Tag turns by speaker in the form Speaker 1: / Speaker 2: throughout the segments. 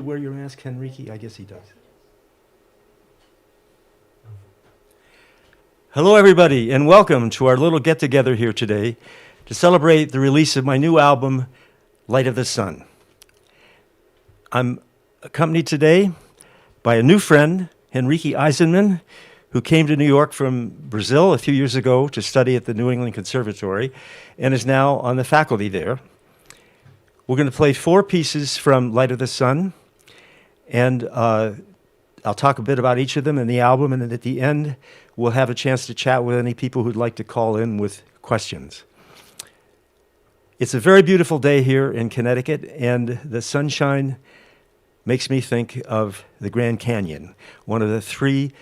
Speaker 1: Wear your mask, Henrique? I guess he does. Hello, everybody, and welcome to our little get-together here today to celebrate the release of my new album, Light of the Sun. I'm accompanied today by a new friend, Henrique Eisenmann, who came to New York from Brazil a few years ago to study at the New England Conservatory and is now on the faculty there. We're going to play 4 pieces from Light of the Sun, and I'll talk a bit about each of them in the album, and then at the end, we'll have a chance to chat with any people who'd like to call in with questions. It's a very beautiful day here in Connecticut, and the sunshine makes me think of the Grand Canyon, one of the 3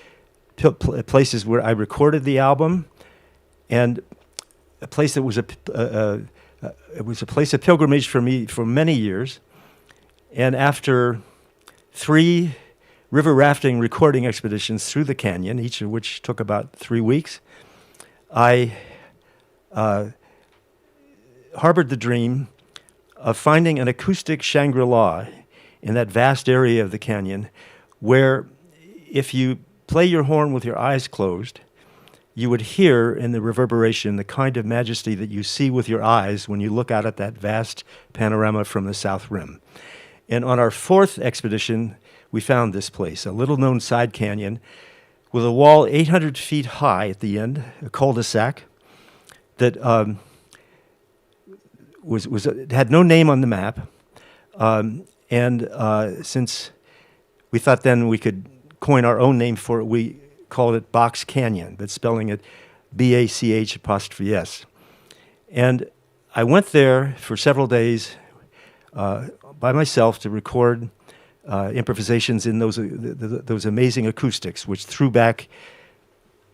Speaker 1: places where I recorded the album, and a place that was it was a place of pilgrimage for me for many years. And after 3 river rafting recording expeditions through the canyon, each of which took about 3 weeks, I harbored the dream of finding an acoustic Shangri-La in that vast area of the canyon where if you play your horn with your eyes closed, you would hear in the reverberation the kind of majesty that you see with your eyes when you look out at that vast panorama from the South Rim. And on our 4th expedition, we found this place, a little-known side canyon with a wall 800 feet high at the end, a cul-de-sac that had no name on the map. Since we thought then we could coin our own name for it, we called it Box Canyon, but spelling it B-A-C-H''S. And I went there for several days by myself to record improvisations in those amazing acoustics, which threw back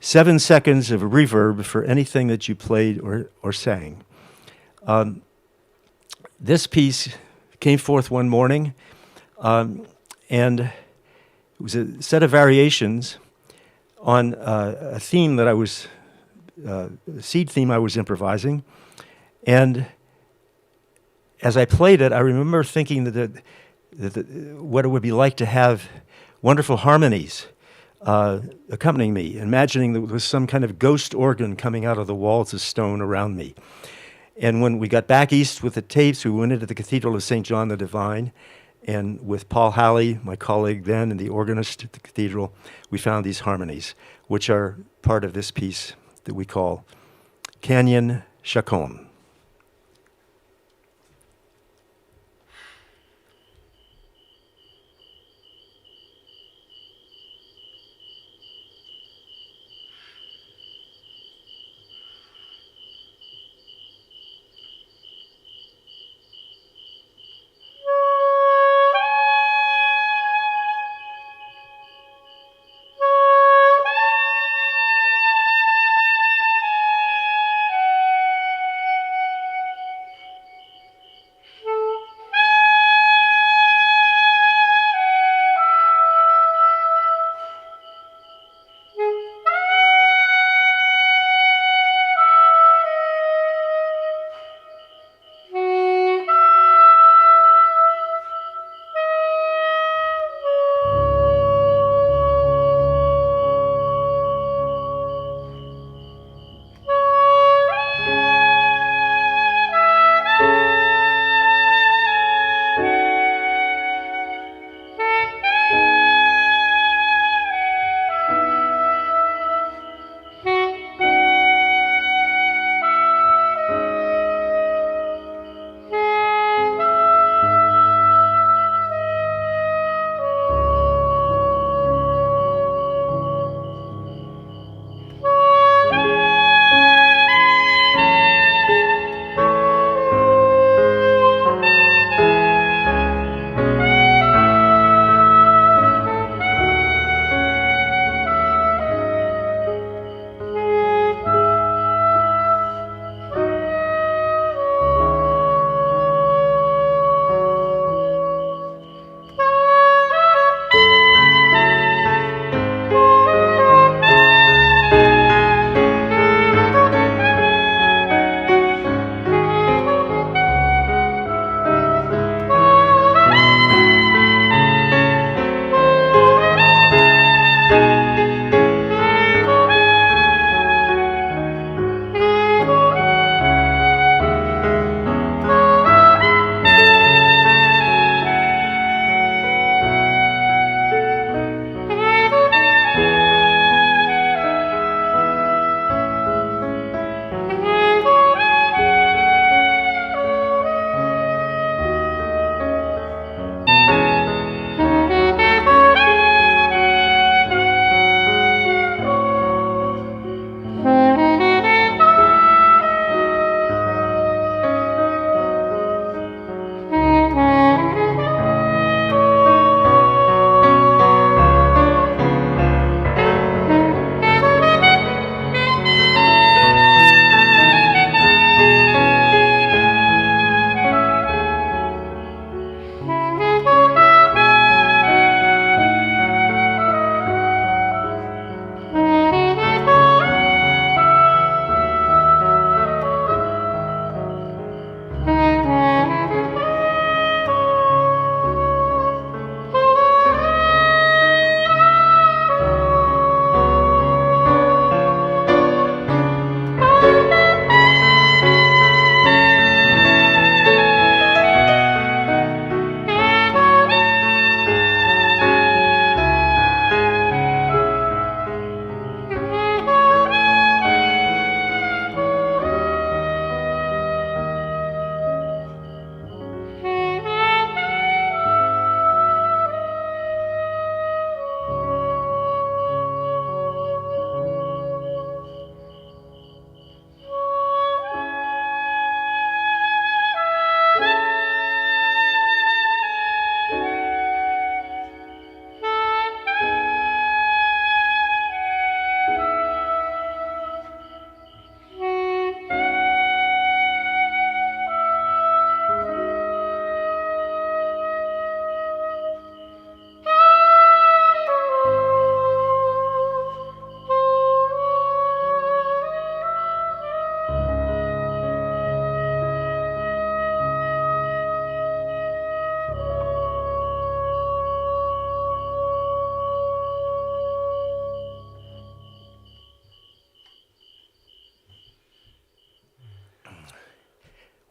Speaker 1: 7 seconds of reverb for anything that you played or sang. This piece came forth one morning, and it was a set of variations on a theme that a seed theme I was improvising. And as I played it, I remember thinking that what it would be like to have wonderful harmonies accompanying me, imagining there was some kind of ghost organ coming out of the walls of stone around me. And when we got back east with the tapes, we went into the Cathedral of St. John the Divine, and with Paul Halley, my colleague then, and the organist at the cathedral, we found these harmonies, which are part of this piece that we call Canyon Chacon.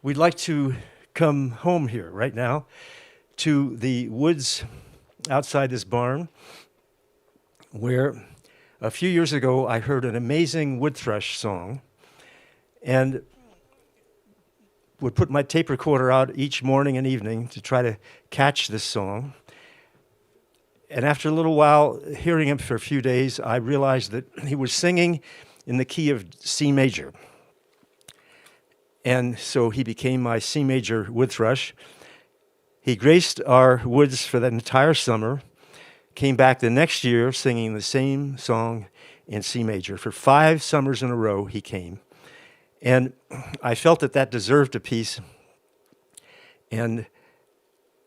Speaker 1: we'd like to come home here right now to the woods outside this barn, where a few years ago I heard an amazing wood thrush song and would put my tape recorder out each morning and evening to try to catch this song. And after a little while, hearing him for a few days, I realized that he was singing in the key of C major. And so he became my C major wood thrush. He graced our woods for that entire summer, came back the next year singing the same song in C major. For 5 summers in a row, he came. And I felt that that deserved a piece. And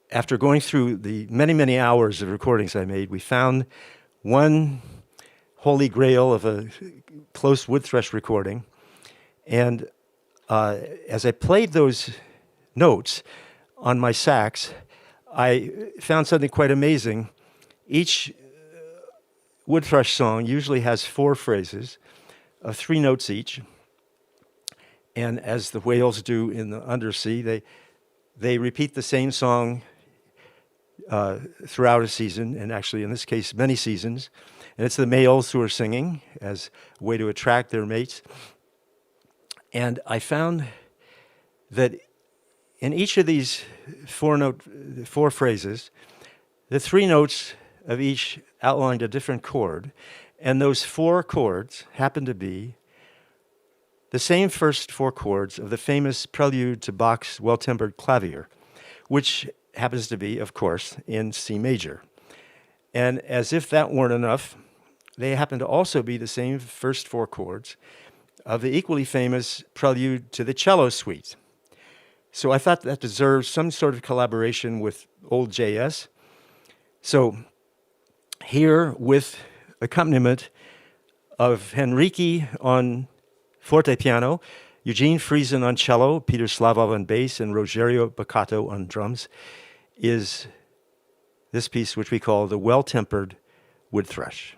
Speaker 1: after going through the many, many hours of recordings I made, we found one holy grail of a close wood thrush recording. And as I played those notes on my sax, I found something quite amazing. Each wood thrush song usually has 4 phrases of 3 notes each. And as the whales do in the undersea, they repeat the same song throughout a season, and actually in this case, many seasons. And it's the males who are singing as a way to attract their mates. And I found that in each of these 4 phrases, the 3 notes of each outlined a different chord, and those 4 chords happen to be the same first 4 chords of the famous prelude to Bach's Well-Tempered Clavier, which happens to be, of course, in C major. And as if that weren't enough, they happen to also be the same first 4 chords of the equally famous prelude to the cello suite. So I thought that deserves some sort of collaboration with old JS. So here, with accompaniment of Henrique on forte piano, Eugene Friesen on cello, Peter Slavov on bass, and Rogerio Baccato on drums, is this piece which we call the Well-Tempered Wood Thrush.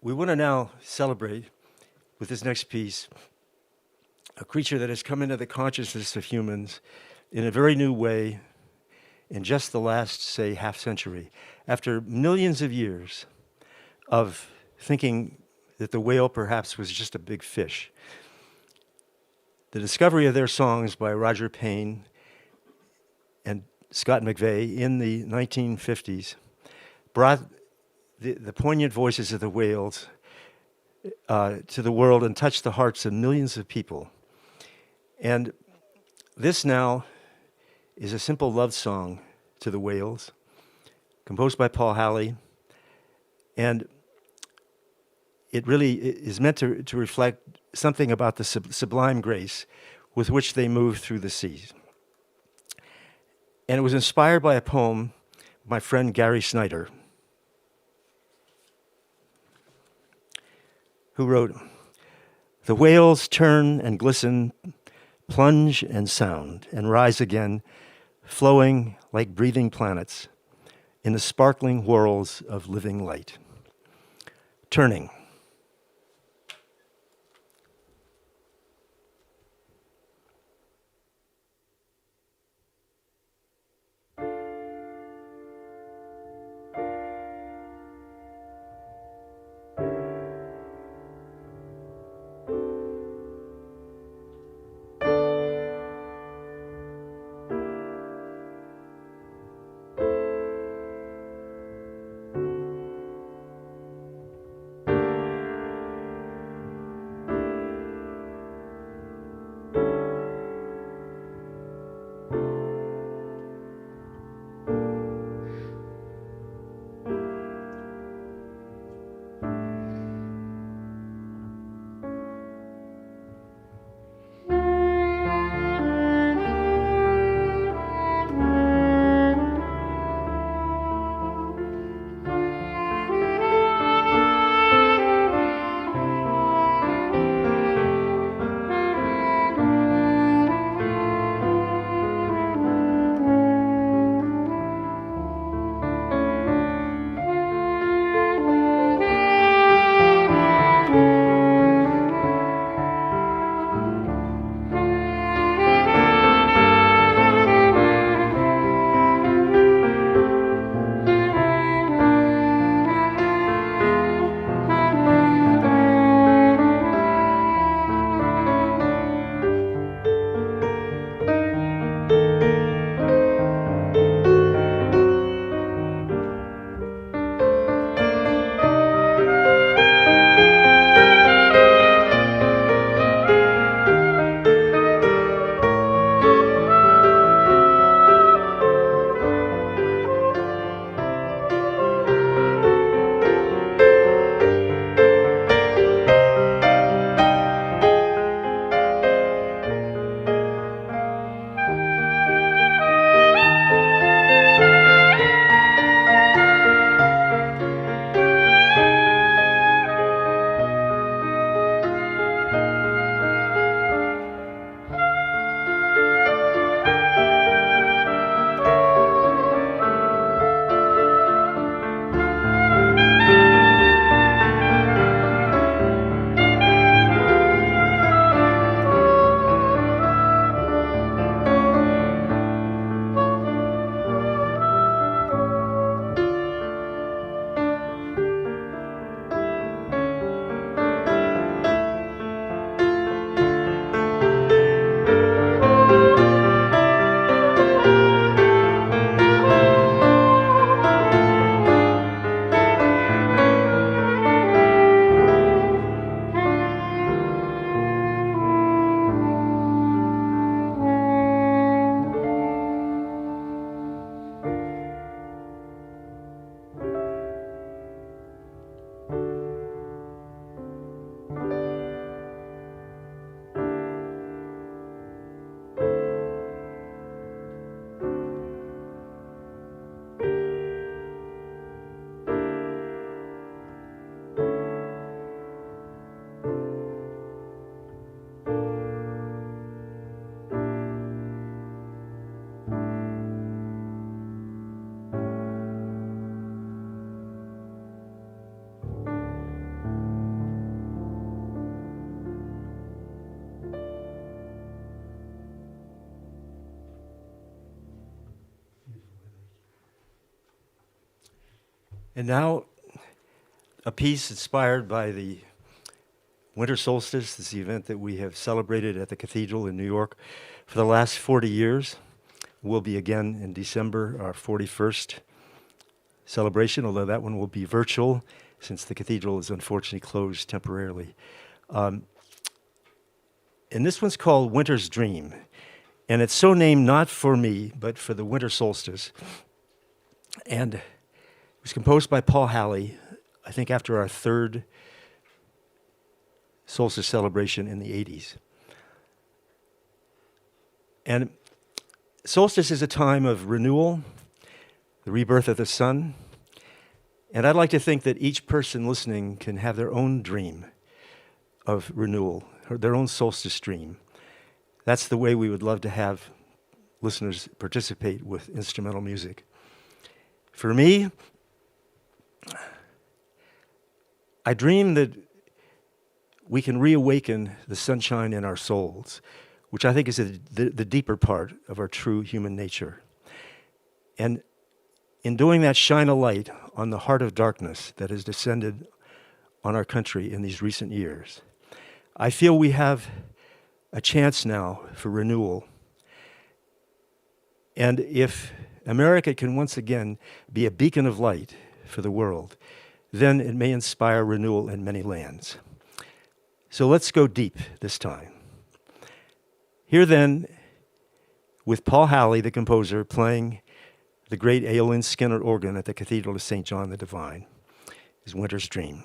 Speaker 1: we want to now celebrate with this next piece a creature that has come into the consciousness of humans in a very new way in just the last, say, half century. After millions of years of thinking that the whale perhaps was just a big fish, the discovery of their songs by Roger Payne and Scott McVeigh in the 1950s brought the poignant voices of the whales to the world and touched the hearts of millions of people. And this now is a simple love song to the whales, composed by Paul Halley, and it really is meant to reflect something about the sublime grace with which they move through the seas. And it was inspired by a poem by my friend Gary Snyder, who wrote, "The whales turn and glisten, plunge and sound, and rise again, flowing like breathing planets in the sparkling whirls of living light. Turning. And now, a piece inspired by the Winter Solstice, this event that we have celebrated at the cathedral in New York for the last 40 years. Will be again in December, our 41st celebration, although that one will be virtual since the cathedral is unfortunately closed temporarily. And this one's called Winter's Dream. And it's so named not for me, but for the winter solstice. And it was composed by Paul Halley, I think after our third solstice celebration in the 80s. And solstice is a time of renewal, the rebirth of the sun. And I'd like to think that each person listening can have their own dream of renewal, or their own solstice dream. That's the way we would love to have listeners participate with instrumental music. For me, I dream that we can reawaken the sunshine in our souls, which I think is the deeper part of our true human nature. And in doing that, shine a light on the heart of darkness that has descended on our country in these recent years. I feel we have a chance now for renewal. And if America can once again be a beacon of light for the world, then it may inspire renewal in many lands. So let's go deep this time. Here then, with Paul Halley, the composer, playing the great Eowyn Skinner organ at the Cathedral of St. John the Divine, is Winter's Dream.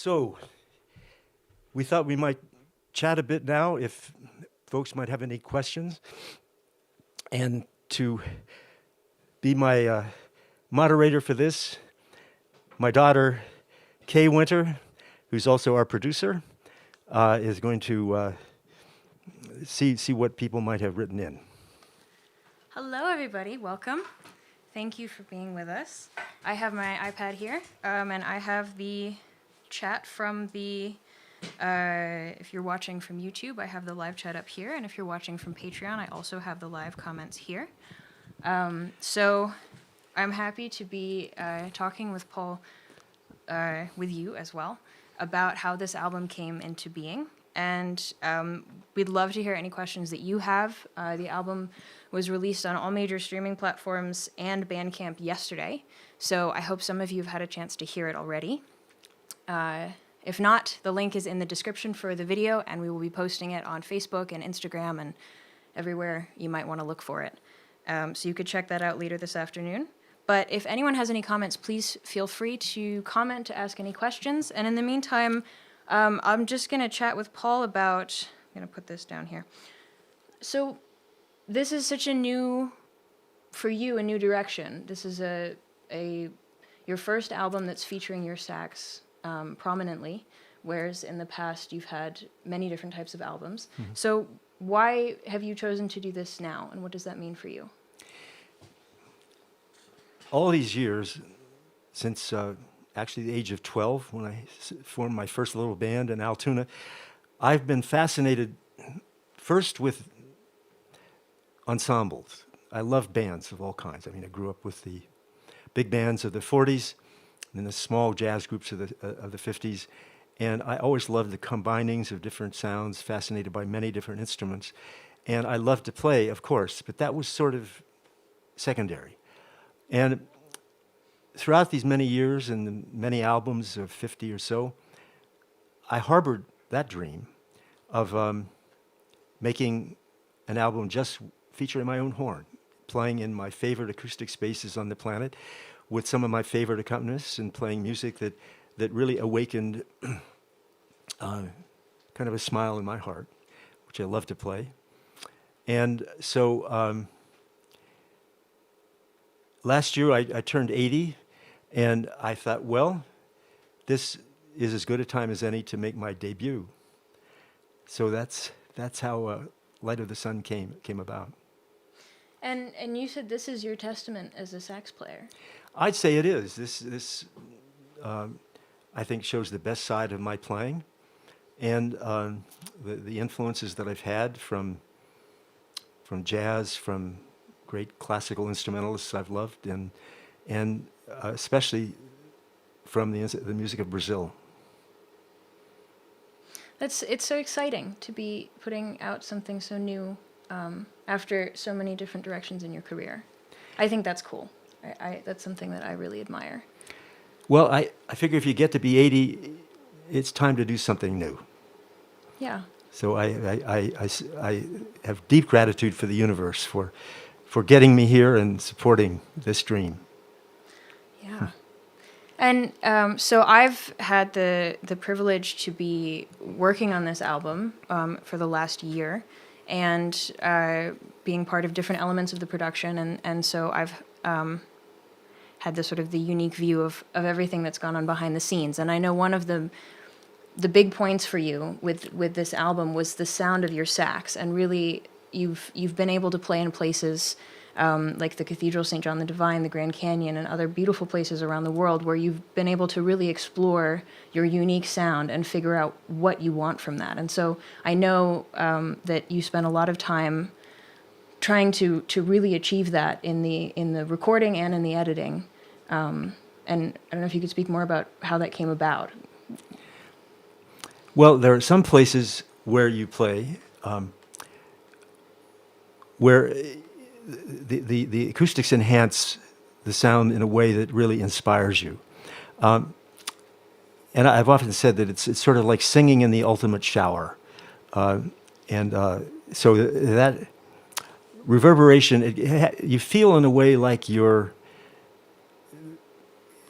Speaker 1: So, we thought we might chat a bit now if folks might have any questions. And to be my moderator for this, my daughter, Kay Winter, who's also our producer, is going to see what people might have written in.
Speaker 2: Hello, everybody. Welcome. Thank you for being with us. I have my iPad here, and I have the chat from the, if you're watching from YouTube, I have the live chat up here, and if you're watching from Patreon, I also have the live comments here. So I'm happy to be talking with Paul, with you as well, about how this album came into being. And we'd love to hear any questions that you have. The album was released on all major streaming platforms and Bandcamp yesterday, so I hope some of you have had a chance to hear it already. If not, the link is in the description for the video, and we will be posting it on Facebook and Instagram and everywhere you might want to look for it. So you could check that out later this afternoon. But if anyone has any comments, please feel free to comment, to ask any questions. And in the meantime, I'm just going to chat with Paul about, I'm going to put this down here. So this is such a new, for you, a new direction. This is your first album that's featuring your sax prominently, whereas in the past you've had many different types of albums. Mm-hmm. So why have you chosen to do this now, and what does that mean for you?
Speaker 1: All these years, since actually the age of 12, when I formed my first little band in Altoona, I've been fascinated first with ensembles. I love bands of all kinds. I mean, I grew up with the big bands of the 40s and the small jazz groups of the 50s, and I always loved the combinings of different sounds, fascinated by many different instruments. And I loved to play, of course, but that was sort of secondary. And throughout these many years and the many albums of 50 or so, I harbored that dream of making an album just featuring my own horn, playing in my favorite acoustic spaces on the planet with some of my favorite accompanists and playing music that really awakened kind of a smile in my heart, which I love to play. And so last year I turned 80, and I thought, well, this is as good a time as any to make my debut. So that's how Light of the Sun came about.
Speaker 2: And you said this is your testament as a sax player.
Speaker 1: I'd say it is. This I think shows the best side of my playing, and the influences that I've had from jazz, from great classical instrumentalists I've loved, and especially from the music of Brazil.
Speaker 2: It's so exciting to be putting out something so new after so many different directions in your career. I think that's cool. That's something that I really admire.
Speaker 1: Well, I figure if you get to be 80, it's time to do something new.
Speaker 2: Yeah.
Speaker 1: So I have deep gratitude for the universe for getting me here and supporting this dream.
Speaker 2: Yeah. And so I've had the privilege to be working on this album for the last year, and being part of different elements of the production, and so I've had the sort of the unique view of everything that's gone on behind the scenes. And I know one of the big points for you with this album was the sound of your sax, and really you've been able to play in places like the Cathedral St. John the Divine, the Grand Canyon, and other beautiful places around the world where you've been able to really explore your unique sound and figure out what you want from that. And so I know that you spend a lot of time trying to really achieve that in the recording and in the editing. And I don't know if you could speak more about how that came about.
Speaker 1: Well, there are some places where you play where the acoustics enhance the sound in a way that really inspires you. And I've often said that it's sort of like singing in the ultimate shower. So that reverberation, you feel in a way like you're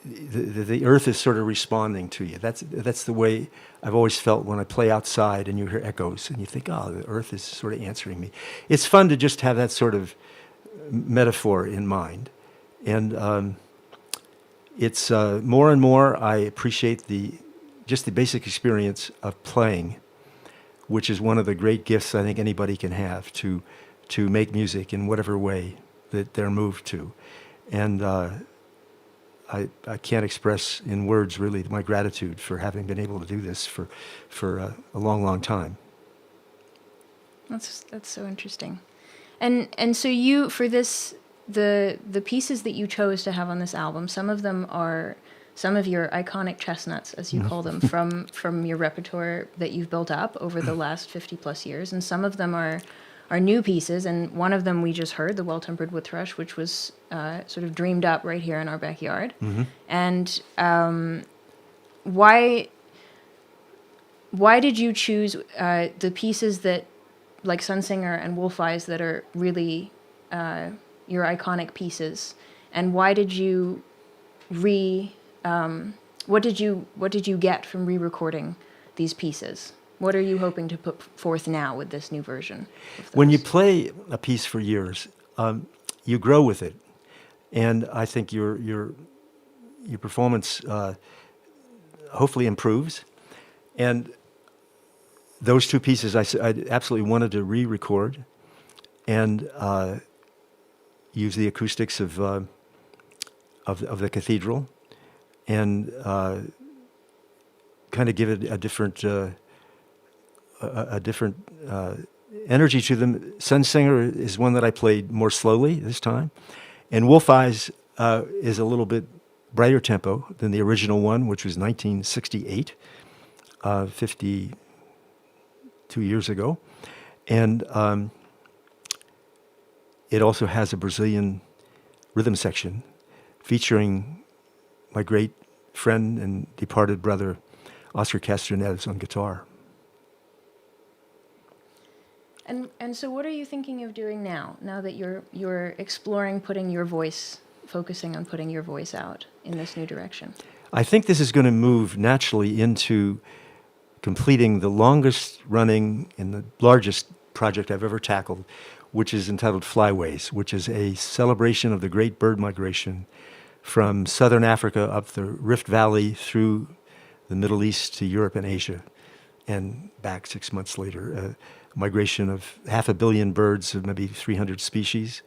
Speaker 1: the earth is sort of responding to you. That's the way I've always felt when I play outside and you hear echoes and you think, oh, the earth is sort of answering me. It's fun to just have that sort of metaphor in mind. And it's more and more I appreciate just the basic experience of playing, which is one of the great gifts I think anybody can have, to make music in whatever way that they're moved to. And I can't express in words really my gratitude for having been able to do this for a long, long time.
Speaker 2: That's so interesting. And so you, for this, the pieces that you chose to have on this album, some of them are some of your iconic chestnuts, as you call them, from your repertoire that you've built up over the last 50 plus years, and some of them are new pieces, and one of them we just heard, the Well-Tempered Wood Thrush, which was sort of dreamed up right here in our backyard. And why did you choose the pieces that, like Sunsinger and Wolf Eyes, that are really your iconic pieces, and why did you what did you get from re-recording these pieces? What are you hoping to put forth now with this new version of
Speaker 1: When you
Speaker 2: those?
Speaker 1: play a piece for years, you grow with it, and I think your performance hopefully improves. And those two pieces, I absolutely wanted to re-record and use the acoustics of the cathedral, and kind of give it a different energy to them. Sunsinger is one that I played more slowly this time, and Wolf Eyes is a little bit brighter tempo than the original one, which was 1968, 52 years ago, and it also has a Brazilian rhythm section featuring my great friend and departed brother Oscar Castro Neves on guitar.
Speaker 2: And so what are you thinking of doing now that you're exploring focusing on putting your voice out in this new direction?
Speaker 1: I think this is going to move naturally into completing the longest running and the largest project I've ever tackled, which is entitled Flyways, which is a celebration of the great bird migration from southern Africa up the Rift Valley through the Middle East to Europe and Asia, and back 6 months later. A migration of 500 million birds of maybe 300 species.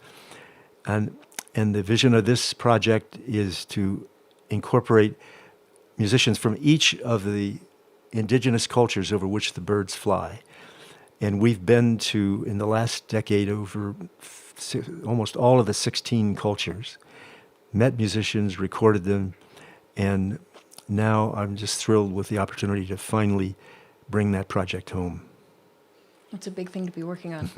Speaker 1: And the vision of this project is to incorporate musicians from each of the indigenous cultures over which the birds fly. And we've been to, in the last decade, over almost all of the 16 cultures, met musicians, recorded them, and now I'm just thrilled with the opportunity to finally bring that project home.
Speaker 2: It's a big thing to be working on.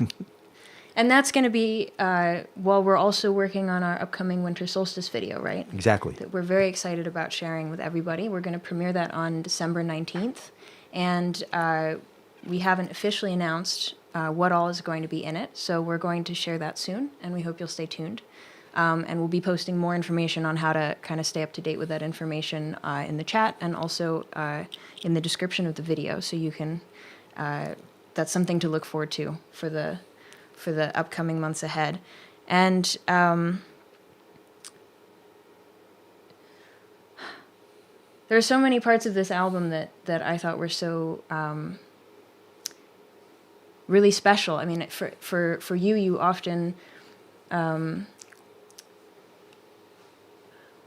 Speaker 2: And that's going to be while we're also working on our upcoming Winter Solstice video, right?
Speaker 1: Exactly.
Speaker 2: That we're very excited about sharing with everybody. We're going to premiere that on December 19th. And we haven't officially announced what all is going to be in it, so we're going to share that soon, and we hope you'll stay tuned. And we'll be posting more information on how to kind of stay up to date with that information in the chat, and also in the description of the video, so you can. That's something to look forward to for the upcoming months ahead. And there are so many parts of this album that I thought were so really special. I mean, for you often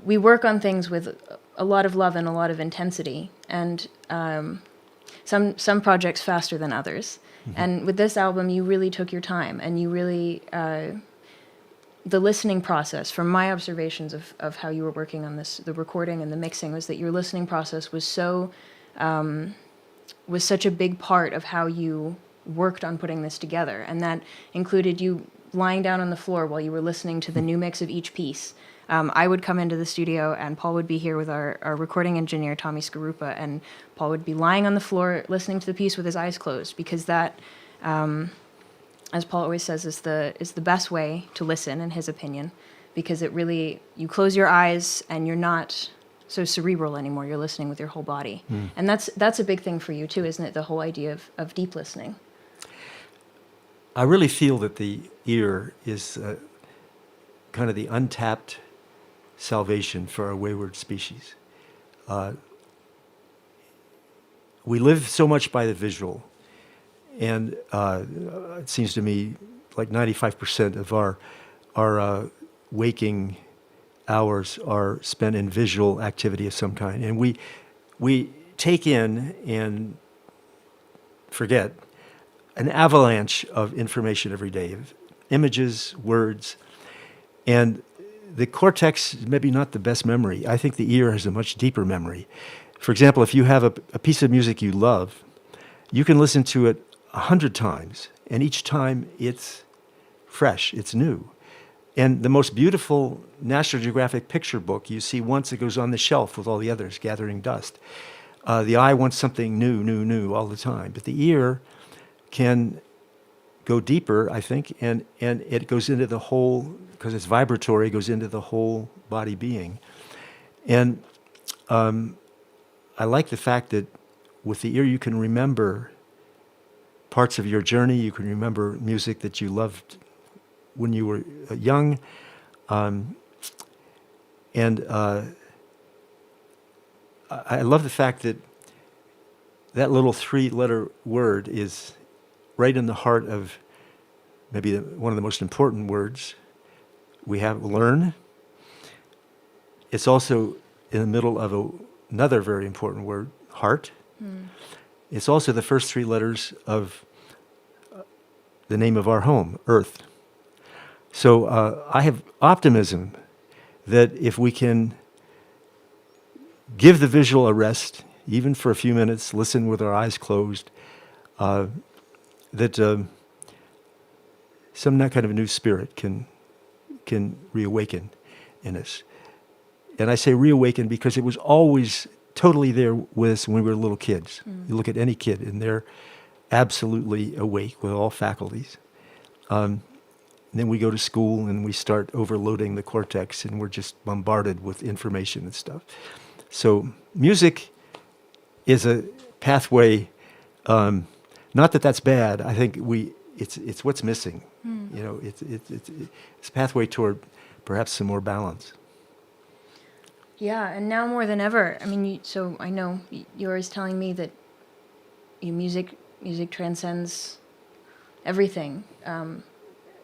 Speaker 2: we work on things with a lot of love and a lot of intensity, and some projects faster than others. Mm-hmm. And with this album, you really took your time, and you really the listening process, from my observations of how you were working on this, the recording and the mixing, was that your listening process was so was such a big part of how you worked on putting this together, and that included you lying down on the floor while you were listening to the new mix of each piece. I would come into the studio, and Paul would be here with our recording engineer, Tommy Skarupa, and Paul would be lying on the floor listening to the piece with his eyes closed, because that, as Paul always says, is the best way to listen, in his opinion, because it really, you close your eyes and you're not so cerebral anymore. You're listening with your whole body. And that's a big thing for you too, isn't it? The whole idea of deep listening.
Speaker 1: I really feel that the ear is kind of the untapped salvation for our wayward species. We live so much by the visual, and it seems to me like 95% of our waking hours are spent in visual activity of some kind, and we take in and forget an avalanche of information every day, of images, words, and the cortex is maybe not the best memory. I think the ear has a much deeper memory. For example, if you have a piece of music you love, you can listen to it 100 times, and each time it's fresh, it's new. And the most beautiful National Geographic picture book you see once, it goes on the shelf with all the others gathering dust. The eye wants something new all the time, but the ear can go deeper, I think, and it goes into the whole, because it's vibratory, it goes into the whole body being. And I like the fact that with the ear you can remember parts of your journey, you can remember music that you loved when you were young, and I love the fact that that little 3-letter word is right in the heart of maybe one of the most important words we have, learn. It's also in the middle of another very important word, heart. It's also the first 3 letters of the name of our home, Earth. So I have optimism that if we can give the visual a rest, even for a few minutes, listen with our eyes closed, that some kind of a new spirit can reawaken in us. And I say reawaken because it was always totally there with us when we were little kids. You look at any kid and they're absolutely awake with all faculties. Then we go to school and we start overloading the cortex and we're just bombarded with information and stuff. So music is a pathway, not that that's bad. I think it's what's missing. You know, it's a pathway toward perhaps some more balance.
Speaker 2: Yeah, and now more than ever. I mean, so I know you're always telling me that music transcends everything,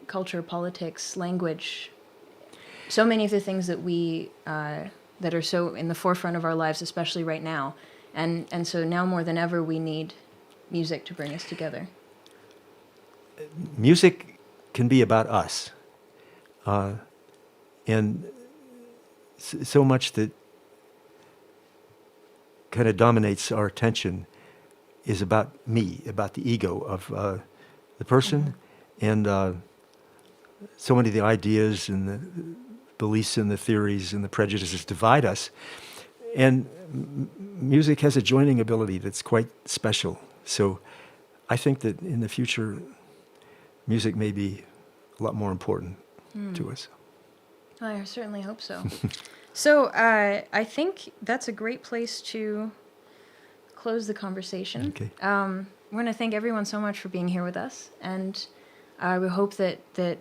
Speaker 2: culture, politics, language. So many of the things that we that are so in the forefront of our lives, especially right now, and so now more than ever, we need music to bring us together.
Speaker 1: Music can be about us, and so much that kind of dominates our attention is about me, about the ego of the person, and so many of the ideas and the beliefs and the theories and the prejudices divide us. And music has a joining ability that's quite special. So I think that in the future, music may be a lot more important to us.
Speaker 2: I certainly hope so. So I think that's a great place to close the conversation.
Speaker 1: Okay.
Speaker 2: We're going to thank everyone so much for being here with us, and we hope that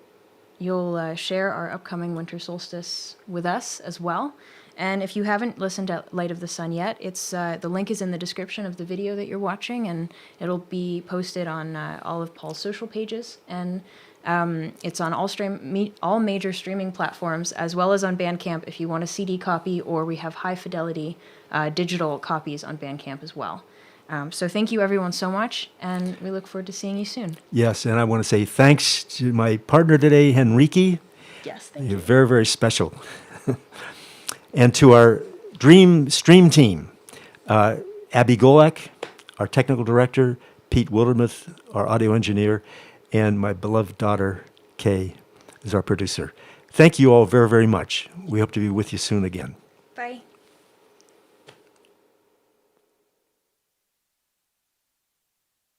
Speaker 2: you'll share our upcoming Winter Solstice with us as well. And if you haven't listened to Light of the Sun yet, it's the link is in the description of the video that you're watching, and it'll be posted on all of Paul's social pages, and it's on all major streaming platforms, as well as on Bandcamp if you want a CD copy, or we have Hi-Fidelity digital copies on Bandcamp as well. So thank you everyone so much, and we look forward to seeing you soon.
Speaker 1: Yes, and I want to say thanks to my partner today, Henrique.
Speaker 2: Yes, thank you.
Speaker 1: You're very, very special. And to our Dream Stream team, Abby Golak, our technical director, Pete Wildermuth, our audio engineer, and my beloved daughter, Kay, is our producer. Thank you all very, very much. We hope to be with you soon again.